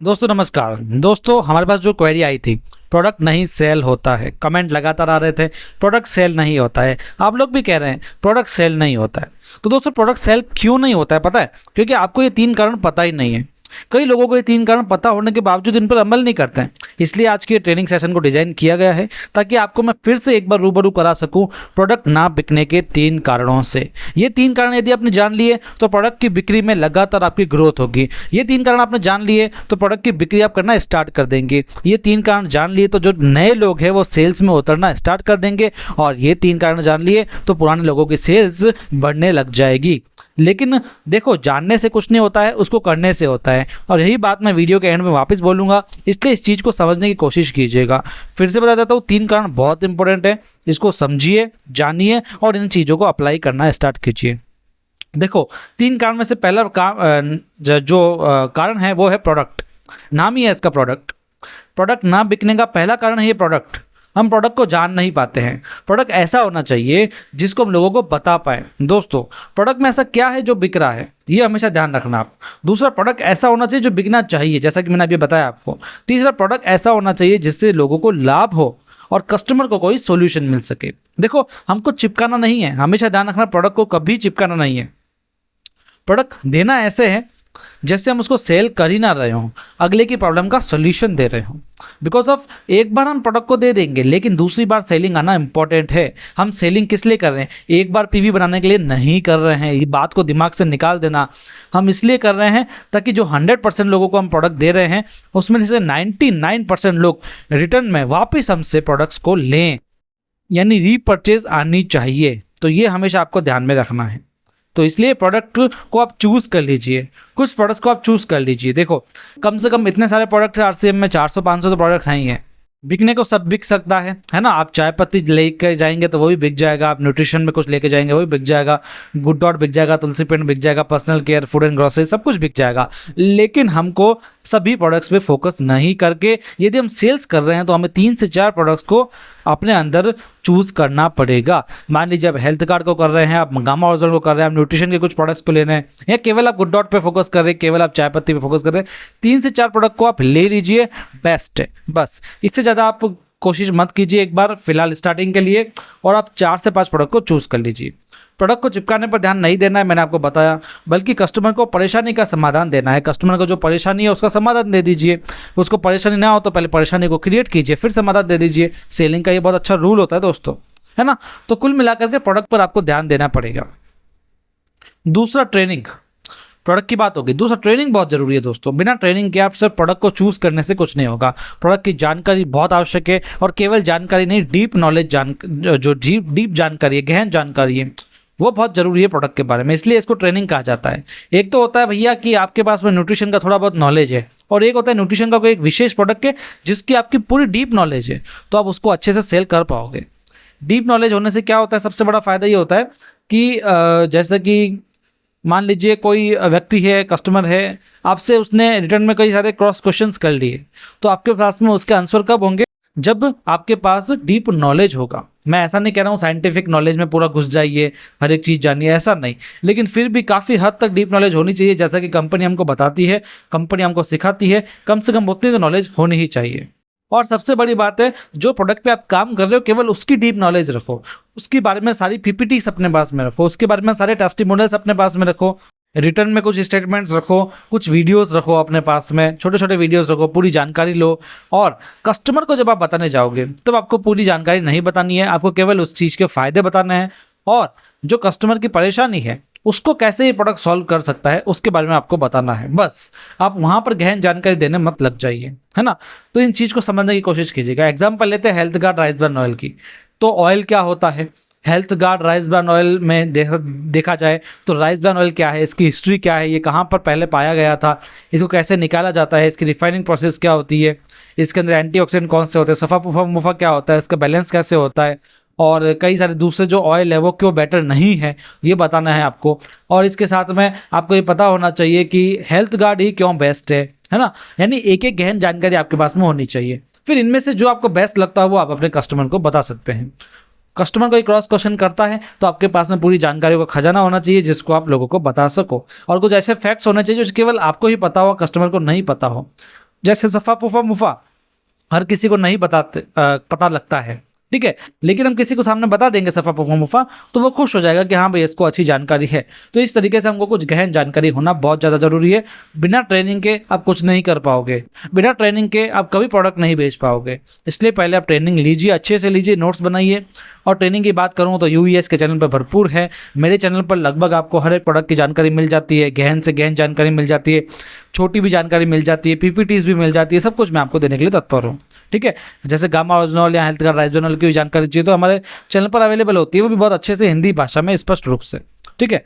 दोस्तों नमस्कार। दोस्तों हमारे पास जो क्वेरी आई थी, प्रोडक्ट नहीं सेल होता है, कमेंट लगातार आ रहे थे प्रोडक्ट सेल नहीं होता है। आप लोग भी कह रहे हैं प्रोडक्ट सेल नहीं होता है। तो दोस्तों प्रोडक्ट सेल क्यों नहीं होता है पता है? क्योंकि आपको ये 3 कारण पता ही नहीं है। कई लोगों को ये 3 कारण पता होने के बावजूद इन पर अमल नहीं करते हैं। इसलिए आज के ट्रेनिंग सेशन को डिजाइन किया गया है ताकि आपको मैं फिर से एक बार रूबरू करा सकूं प्रोडक्ट ना बिकने के 3 कारणों से। ये 3 कारण यदि आपने जान लिए तो प्रोडक्ट की बिक्री में लगातार आपकी ग्रोथ होगी। ये 3 कारण आपने जान लिए तो प्रोडक्ट की बिक्री आप करना स्टार्ट कर देंगे। ये 3 कारण जान लिए तो जो नए लोग हैं वो सेल्स में उतरना स्टार्ट कर देंगे, और ये 3 कारण जान लिए तो पुराने लोगों की सेल्स बढ़ने लग जाएगी। लेकिन देखो, जानने से कुछ नहीं होता है, उसको करने से होता है, और यही बात मैं वीडियो के एंड में वापस बोलूँगा। इसलिए इस चीज़ को समझने की कोशिश कीजिएगा। फिर से बता देता हूँ, 3 कारण बहुत इंपॉर्टेंट है। इसको समझिए, जानिए और इन चीज़ों को अप्लाई करना स्टार्ट कीजिए। देखो, 3 कारण में से पहला कारण है वो है प्रोडक्ट। नाम ही है इसका प्रोडक्ट। प्रोडक्ट ना बिकने का पहला कारण है ये प्रोडक्ट। हम प्रोडक्ट को जान नहीं पाते हैं। प्रोडक्ट ऐसा होना चाहिए जिसको हम लोगों को बता पाए। दोस्तों, प्रोडक्ट में ऐसा क्या है जो बिक रहा है, ये हमेशा ध्यान रखना आप। दूसरा, प्रोडक्ट ऐसा होना चाहिए जो बिकना चाहिए, जैसा कि मैंने अभी बताया आपको। तीसरा, प्रोडक्ट ऐसा होना चाहिए जिससे लोगों को लाभ हो और कस्टमर को कोई सोल्यूशन मिल सके। देखो, हमको चिपकाना नहीं है, हमेशा ध्यान रखना, प्रोडक्ट को कभी चिपकाना नहीं है। प्रोडक्ट देना ऐसे है जैसे हम उसको सेल कर ही ना रहे हों, अगले की प्रॉब्लम का सोल्यूशन दे रहे हों। बिकॉज ऑफ एक बार हम प्रोडक्ट को दे देंगे, लेकिन दूसरी बार सेलिंग आना इंपॉर्टेंट है। हम सेलिंग किस लिए कर रहे हैं? एक बार पीवी बनाने के लिए नहीं कर रहे हैं। ये बात को दिमाग से निकाल देना। हम इसलिए कर रहे हैं ताकि जो 100% लोगों को हम प्रोडक्ट दे रहे हैं उसमें से 99% लोग रिटर्न में वापस हमसे प्रोडक्ट्स को लें, यानी रीपर्चेज आनी चाहिए। तो ये हमेशा आपको ध्यान में रखना है। तो इसलिए प्रोडक्ट को आप चूज कर लीजिए, कुछ प्रोडक्ट्स को आप चूज कर लीजिए। देखो, कम से कम इतने सारे प्रोडक्ट है आरसीएम में, 400-500 तो प्रोडक्ट्स हैं ही हैं। बिकने को सब बिक सकता है ना। आप चाय पत्ती लेके जाएंगे तो वो भी बिक जाएगा, आप न्यूट्रिशन में कुछ लेके जाएंगे वो भी बिक जाएगा, गुड डॉट बिक जाएगा, तुलसी पेंट बिक जाएगा, personal care, food and grocery सब कुछ बिक जाएगा। लेकिन हमको सभी प्रोडक्ट्स पे फोकस नहीं करके, यदि हम सेल्स कर रहे हैं तो हमें 3 से 4 प्रोडक्ट्स को अपने अंदर चूज करना पड़ेगा। मान लीजिए आप हेल्थ कार्ड को कर रहे हैं, आप गामा ओरिजिनल को कर रहे हैं, आप न्यूट्रिशन के कुछ प्रोडक्ट्स को ले रहे हैं, या केवल आप गुड डॉट पे फोकस कर रहे हैं, केवल आप चाय पत्ती पे फोकस कर रहे हैं, 3 से 4 प्रोडक्ट को आप ले लीजिए, बेस्ट है। बस इससे ज़्यादा आप कोशिश मत कीजिए एक बार फिलहाल स्टार्टिंग के लिए, और आप 4 से 5 प्रोडक्ट को चूज कर लीजिए। प्रोडक्ट को चिपकाने पर ध्यान नहीं देना है, मैंने आपको बताया, बल्कि कस्टमर को परेशानी का समाधान देना है। कस्टमर को जो परेशानी है उसका समाधान दे दीजिए। उसको परेशानी ना हो तो पहले परेशानी को क्रिएट कीजिए, फिर समाधान दे दीजिए। सेलिंग का ये बहुत अच्छा रूल होता है दोस्तों, है ना। तो कुल मिलाकर के प्रोडक्ट पर आपको ध्यान देना पड़ेगा। दूसरा, ट्रेनिंग। प्रोडक्ट की बात होगी, दूसरा ट्रेनिंग बहुत जरूरी है दोस्तों। बिना ट्रेनिंग के आप सिर्फ प्रोडक्ट को चूज करने से कुछ नहीं होगा। प्रोडक्ट की जानकारी बहुत आवश्यक है, और केवल जानकारी नहीं, डीप नॉलेज, जो डीप जानकारी है, गहन जानकारी है, वो बहुत जरूरी है प्रोडक्ट के बारे में। इसलिए इसको ट्रेनिंग कहा जाता है। एक तो होता है भैया कि आपके पास में न्यूट्रिशन का थोड़ा बहुत नॉलेज है, और एक होता है न्यूट्रिशन का कोई एक विशेष प्रोडक्ट है जिसकी आपकी पूरी डीप नॉलेज है, तो आप उसको अच्छे से सेल कर पाओगे। डीप नॉलेज होने से क्या होता है, सबसे बड़ा फायदा ये होता है कि जैसे कि मान लीजिए कोई व्यक्ति है, कस्टमर है, आपसे उसने रिटर्न में कई सारे क्रॉस क्वेश्चंस कर लिए, तो आपके पास में उसके आंसर कब होंगे? जब आपके पास डीप नॉलेज होगा। मैं ऐसा नहीं कह रहा हूँ साइंटिफिक नॉलेज में पूरा घुस जाइए, हर एक चीज़ जानिए, ऐसा नहीं, लेकिन फिर भी काफ़ी हद तक डीप नॉलेज होनी चाहिए। जैसा कि कंपनी हमको बताती है, कंपनी हमको सिखाती है, कम से कम उतनी तो नॉलेज होनी ही चाहिए। और सबसे बड़ी बात है, जो प्रोडक्ट पे आप काम कर रहे हो केवल उसकी डीप नॉलेज रखो, उसके बारे में सारी पीपीटीज अपने पास में रखो, उसके बारे में सारे टेस्टिमोनियल्स अपने पास में रखो, रिटर्न में कुछ स्टेटमेंट्स रखो, कुछ वीडियोस रखो अपने पास में, छोटे छोटे वीडियोस रखो, पूरी जानकारी लो। और कस्टमर को जब आप बताने जाओगे तब आपको पूरी जानकारी नहीं बतानी है, आपको केवल उस चीज़ के फायदे बताने हैं, और जो कस्टमर की परेशानी है उसको कैसे ये प्रोडक्ट सॉल्व कर सकता है उसके बारे में आपको बताना है। बस आप वहाँ पर गहन जानकारी देने मत लग जाइए, है ना। तो इन चीज़ को समझने की कोशिश कीजिएगा। एग्जाम्पल लेते हैं health guard rice bran oil की। तो ऑयल क्या होता है? Health guard rice bran oil में देखा जाए तो राइस ब्रान ऑयल क्या है, इसकी हिस्ट्री क्या है, ये कहाँ पर पहले पाया गया था, इसको कैसे निकाला जाता है, इसकी रिफाइनिंग प्रोसेस क्या होती है, इसके अंदर एंटीऑक्सीडेंट कौन से होते हैं, सफ़ा पुफा मुफा क्या होता है, इसका बैलेंस कैसे होता है, और कई सारे दूसरे जो ऑयल है वो क्यों बेटर नहीं है, ये बताना है आपको। और इसके साथ में आपको ये पता होना चाहिए कि हेल्थ गार्ड ही क्यों बेस्ट है ना। यानी एक एक गहन जानकारी आपके पास में होनी चाहिए। फिर इनमें से जो आपको बेस्ट लगता है वो आप अपने कस्टमर को बता सकते हैं। कस्टमर कोई क्रॉस क्वेश्चन करता है तो आपके पास में पूरी जानकारी का खजाना होना चाहिए जिसको आप लोगों को बता सको, और कुछ ऐसे फैक्ट्स होने चाहिए जो केवल आपको ही पता हो, कस्टमर को नहीं पता हो। जैसे सफ़ा पुफा मुफा हर किसी को नहीं पता लगता है, ठीक है। लेकिन हम किसी को सामने बता देंगे सफ़ा पुफा मुफा, तो वो खुश हो जाएगा कि हाँ भाई इसको अच्छी जानकारी है। तो इस तरीके से हमको कुछ गहन जानकारी होना बहुत ज़्यादा ज़रूरी है। बिना ट्रेनिंग के आप कुछ नहीं कर पाओगे, बिना ट्रेनिंग के आप कभी प्रोडक्ट नहीं बेच पाओगे। इसलिए पहले आप ट्रेनिंग लीजिए, अच्छे से लीजिए, नोट्स बनाइए। और ट्रेनिंग की बात करूँ तो यूईएस के चैनल पर भरपूर है। मेरे चैनल पर लगभग आपको हर एक प्रोडक्ट की जानकारी मिल जाती है, गहन से गहन जानकारी मिल जाती है, छोटी भी जानकारी मिल जाती है, पीपीटीज भी मिल जाती है, सब कुछ मैं आपको देने के लिए तत्पर हूँ, ठीक है। जैसे गामा ओरिजिनल या हेल्थ का राइसबेनॉल की भी जानकारी चाहिए तो हमारे चैनल पर अवेलेबल होती है, वो भी बहुत अच्छे से हिंदी भाषा में स्पष्ट रूप से, ठीक है।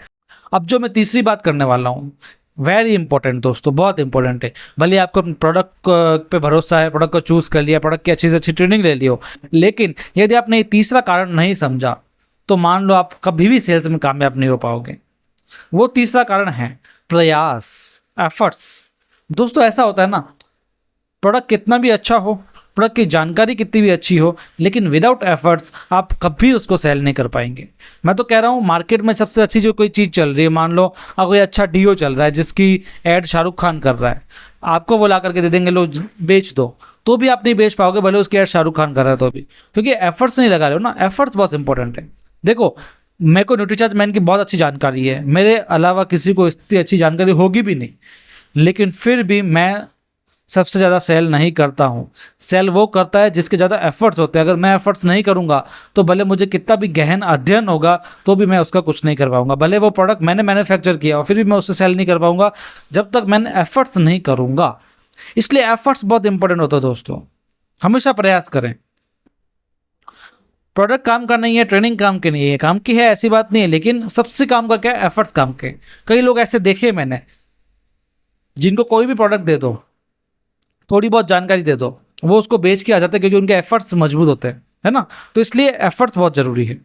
अब जो मैं तीसरी बात करने वाला हूँ, वेरी इंपॉर्टेंट दोस्तों, बहुत इंपॉर्टेंट है। भले आपको प्रोडक्ट पे भरोसा है, प्रोडक्ट को चूज़ कर लिया, प्रोडक्ट की अच्छी से अच्छी ट्रेनिंग ले ली हो, लेकिन यदि आपने ये तीसरा कारण नहीं समझा तो मान लो आप कभी भी सेल्स में कामयाब नहीं हो पाओगे। वो तीसरा कारण है प्रयास, एफर्ट्स। दोस्तों ऐसा होता है ना, प्रोडक्ट कितना भी अच्छा हो, प्रोडक्ट की जानकारी कितनी भी अच्छी हो, लेकिन विदाउट एफर्ट्स आप कभी उसको सेल नहीं कर पाएंगे। मैं तो कह रहा हूँ मार्केट में सबसे अच्छी जो कोई चीज़ चल रही है, मान लो अब कोई अच्छा डीओ चल रहा है जिसकी ऐड शाहरुख खान कर रहा है, आपको वो ला करके दे देंगे लो बेच दो, तो भी आप नहीं बेच पाओगे भले उसकी ऐड शाहरुख खान कर रहा है तो भी, क्योंकि एफर्ट्स नहीं लगा रहे हो ना। एफर्ट्स बहुत इंपॉर्टेंट है। देखो मेरे को न्यूट्रीचार्ज मैन की बहुत अच्छी जानकारी है, मेरे अलावा किसी को इतनी अच्छी जानकारी होगी भी नहीं, लेकिन फिर भी मैं सबसे ज़्यादा सेल नहीं करता हूँ। सेल वो करता है जिसके ज़्यादा एफर्ट्स होते हैं। अगर मैं एफर्ट्स नहीं करूँगा तो भले मुझे कितना भी गहन अध्ययन होगा तो भी मैं उसका कुछ नहीं कर पाऊँगा। भले वो प्रोडक्ट मैंने मैन्युफैक्चर किया और फिर भी मैं उससे सेल नहीं कर पाऊँगा जब तक मैंने एफर्ट्स नहीं करूँगा। इसलिए एफर्ट्स बहुत इंपॉर्टेंट होता है दोस्तों, हमेशा प्रयास करें। प्रोडक्ट काम का नहीं है, ट्रेनिंग काम की नहीं है, काम की है ऐसी बात नहीं है, लेकिन सबसे काम का क्या है, एफर्ट्स काम के। कई लोग ऐसे देखे मैंने जिनको कोई भी प्रोडक्ट दे दो, थोड़ी बहुत जानकारी दे दो, वो उसको बेच के आ जाते हैं क्योंकि उनके एफर्ट्स मजबूत होते हैं, है ना। तो इसलिए एफर्ट्स बहुत ज़रूरी है।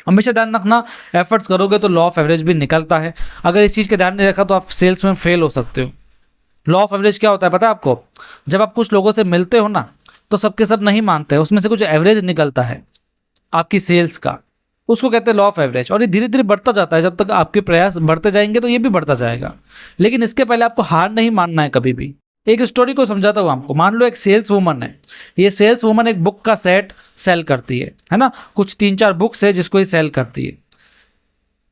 हमेशा ध्यान रखना, एफर्ट्स करोगे तो लॉ ऑफ एवरेज भी निकलता है। अगर इस चीज़ का ध्यान नहीं रखा तो आप सेल्स में फेल हो सकते हो। लॉ ऑफ एवरेज क्या होता है पता है आपको? जब आप कुछ लोगों से मिलते हो ना तो सबके सब नहीं मानते हैं, उसमें से कुछ एवरेज निकलता है आपकी सेल्स का, उसको कहते हैं लॉ ऑफ एवरेज। और ये धीरे धीरे बढ़ता जाता है, जब तक आपके प्रयास बढ़ते जाएंगे तो ये भी बढ़ता जाएगा। लेकिन इसके पहले आपको हार नहीं मानना है कभी भी। एक स्टोरी को समझाता हूँ आपको। मान लो एक सेल्स वूमन है, ये सेल्स वूमन एक बुक का सेट सेल करती है ना, कुछ 3-4 बुक्स है जिसको ये सेल करती है।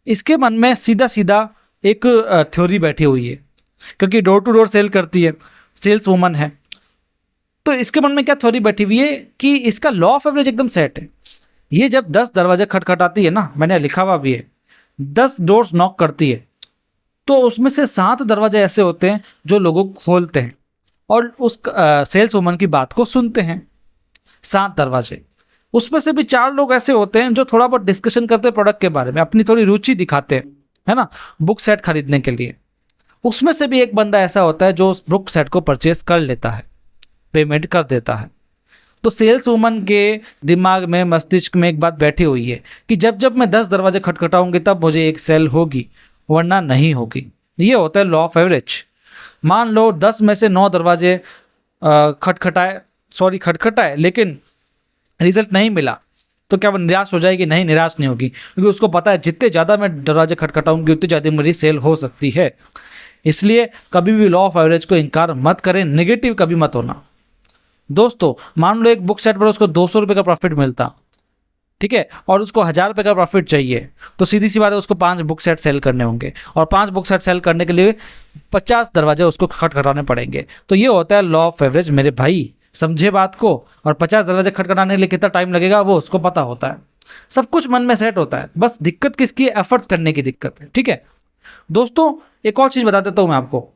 इसके मन में सीधा सीधा एक थ्योरी बैठी हुई है, क्योंकि डोर टू डोर सेल करती है, सेल्स वूमन है, तो इसके मन में क्या थ्योरी बैठी हुई है कि इसका लॉ ऑफ एवरेज एकदम सेट है। ये जब 10 दरवाजे खटखटाती है ना, मैंने लिखा हुआ भी है, 10 डोर्स नॉक करती है, तो उसमें से 7 दरवाजे ऐसे होते हैं जो लोगों को खोलते हैं और उस सेल्स वुमन की बात को सुनते हैं। 7 दरवाजे, उसमें से भी 4 लोग ऐसे होते हैं जो थोड़ा बहुत डिस्कशन करते हैं प्रोडक्ट के बारे में, अपनी थोड़ी रुचि दिखाते हैं, है ना, बुक सेट खरीदने के लिए। उसमें से भी एक बंदा ऐसा होता है जो उस बुक सेट को परचेस कर लेता है, पेमेंट कर देता है। तो सेल्स वुमन के दिमाग में, मस्तिष्क में एक बात बैठी हुई है कि जब जब मैं 10 दरवाजे खटखटाऊंगी तब मुझे एक सेल होगी, वरना नहीं होगी। ये होता है लॉ ऑफ एवरेज। मान लो 10 में से 9 दरवाजे खटखटाए लेकिन रिजल्ट नहीं मिला, तो क्या वो निराश हो जाएगी? नहीं, निराश नहीं होगी, क्योंकि उसको पता है जितने ज़्यादा मैं दरवाजे खटखटाऊंगी उतनी ज़्यादा मेरी सेल हो सकती है। इसलिए कभी भी लॉ ऑफ एवरेज को इनकार मत करें, नेगेटिव कभी मत होना। दोस्तों मान लो एक बुक सेट पर उसको 200 रुपये का प्रॉफिट मिलता, ठीक है, और उसको 1000 रुपये का प्रॉफिट चाहिए, तो सीधी सी बात है उसको 5 बुक सेट सेल करने होंगे, और 5 बुक सेट सेल करने के लिए 50 दरवाजे उसको खटखटाने पड़ेंगे। तो ये होता है लॉ ऑफ एवरेज मेरे भाई, समझे बात को। और 50 दरवाजे खटखटाने के लिए कितना टाइम लगेगा वो उसको पता होता है। सब कुछ मन में सेट होता है, बस दिक्कत किसकी है? एफर्ट्स करने की दिक्कत है, ठीक है। दोस्तों एक और चीज़ बता देता हूँ मैं आपको।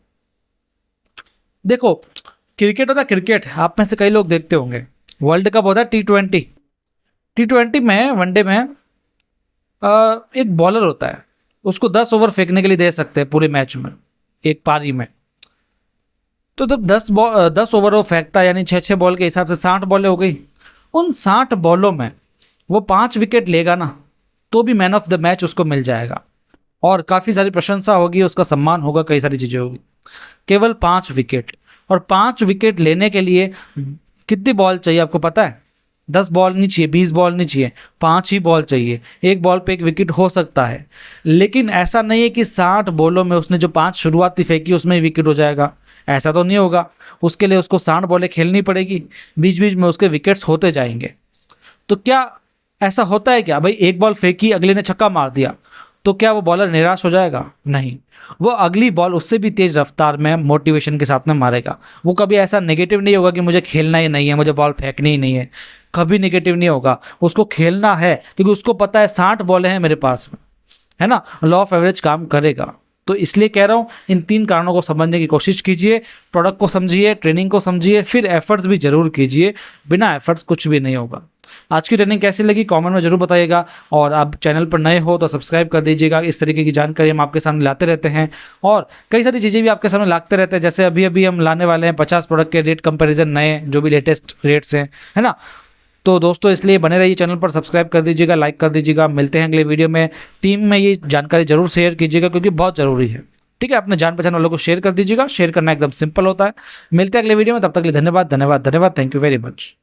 देखो क्रिकेट होता है, क्रिकेट आप में से कई लोग देखते होंगे, वर्ल्ड कप होता है T20। T20 में, वनडे में एक बॉलर होता है, उसको 10 ओवर फेंकने के लिए दे सकते हैं पूरे मैच में, एक पारी में। तो जब 10 ओवर वो फेंकता है, यानी 6-6 बॉल के हिसाब से 60 बॉलें हो गई। उन 60 बॉलों में वो 5 विकेट लेगा ना, तो भी मैन ऑफ द मैच उसको मिल जाएगा और काफ़ी सारी प्रशंसा होगी, उसका सम्मान होगा, कई सारी चीज़ें होगी। केवल 5 विकेट, और 5 विकेट लेने के लिए कितनी बॉल चाहिए आपको पता है? 10 बॉल नहीं चाहिए, 20 बॉल नहीं चाहिए, 5 ही बॉल चाहिए। एक बॉल पे एक विकेट हो सकता है, लेकिन ऐसा नहीं है कि 60 बॉलों में उसने जो 5 शुरुआती फेंकी उसमें ही विकेट हो जाएगा, ऐसा तो नहीं होगा। उसके लिए उसको 60 बॉलें खेलनी पड़ेगी, बीच बीच में उसके विकेट्स होते जाएंगे। तो क्या ऐसा होता है क्या भाई, एक बॉल फेंकी अगले ने छक्का मार दिया तो क्या वो बॉलर निराश हो जाएगा? नहीं, वो अगली बॉल उससे भी तेज रफ्तार में मोटिवेशन के साथ में मारेगा। वो कभी ऐसा नेगेटिव नहीं होगा कि मुझे खेलना ही नहीं है, मुझे बॉल फेंकनी ही नहीं है, कभी नेगेटिव नहीं होगा। उसको खेलना है क्योंकि उसको पता है 60 बॉलें हैं मेरे पास में, है ना, लॉ ऑफ एवरेज काम करेगा। तो इसलिए कह रहा हूँ इन 3 कारणों को समझने की कोशिश कीजिए, प्रोडक्ट को समझिए, ट्रेनिंग को समझिए, फिर एफर्ट्स भी जरूर कीजिए। बिना एफर्ट्स कुछ भी नहीं होगा। आज की ट्रेनिंग कैसी लगी कमेंट में जरूर बताइएगा, और आप चैनल पर नए हो तो सब्सक्राइब कर दीजिएगा। इस तरीके की जानकारी हम आपके सामने लाते रहते हैं, और कई सारी चीज़ें भी आपके सामने लाते रहते हैं। जैसे अभी हम लाने वाले हैं 50 प्रोडक्ट के रेट कंपैरिजन, नए जो भी लेटेस्ट रेट्स हैं, है ना। तो दोस्तों इसलिए बने रहिए चैनल पर, सब्सक्राइब कर दीजिएगा, लाइक कर दीजिएगा। मिलते हैं अगले वीडियो में। टीम में ये जानकारी जरूर शेयर कीजिएगा क्योंकि बहुत ज़रूरी है, ठीक है। अपने जान पहचान वालों को शेयर कर दीजिएगा, शेयर करना एकदम सिंपल होता है। मिलते हैं अगले वीडियो में, तब तक के लिए धन्यवाद, धन्यवाद, धन्यवाद। Thank you very much.